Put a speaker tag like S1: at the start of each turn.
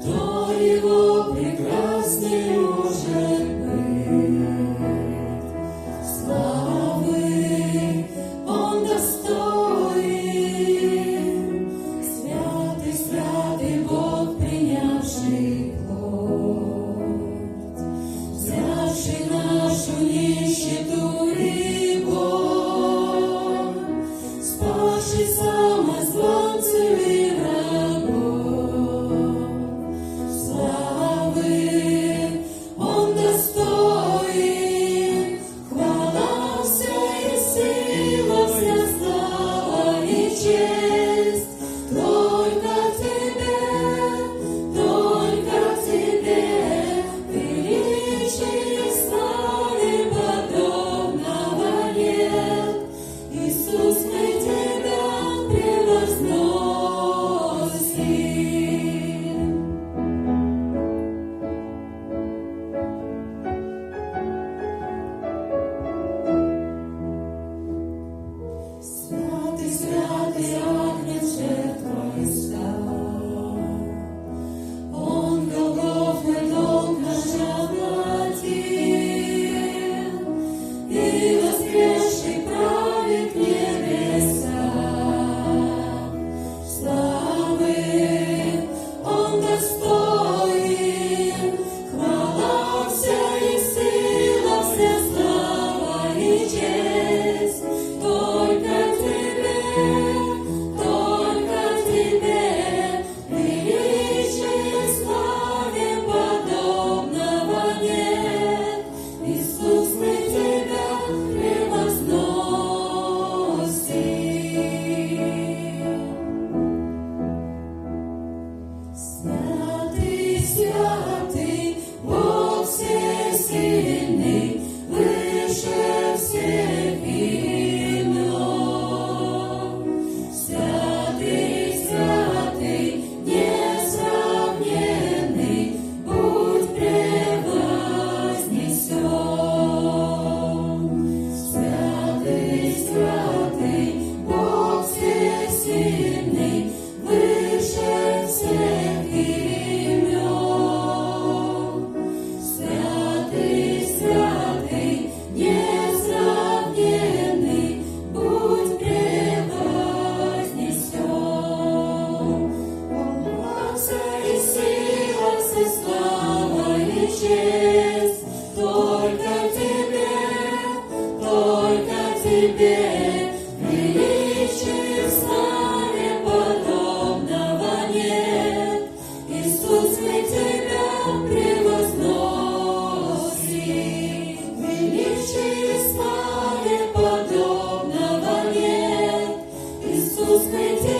S1: кто его прекрасней может быть. Славы он достоин, святый, святый Бог, принявший плоть, взявший нашу нищету и боль, спасший самозванцев и врагов. Славы он достоин, хвала вся и сила, вся слава и честь только Тебе, величие и славе подобного нет. Иисус, мы Тебя превозносим. Святый, святый Агнец, жертва Христа, Он Голгофой долг наш оплатил, и воскресший правит в небесах. Славы он достоин, хвала вся и сила, вся слава и честь только Тебе, величие и славе подобного нет. Иисус, мы Тебя превозносим. Святый, святый, Бог всесильный, выше всех имен. Святый, святый, несравненный, будь превознесен. Святый, святый, Бог всесильный, выше всех имен. Святый, святый, несравненный, будь превознесен. Хвала вся и сила, вся слава и честь только Тебе, величие в славе подобного нет. Иисус, мы Тебя превозносим. Величие в славе подобного нет. Иисус, мы Тебя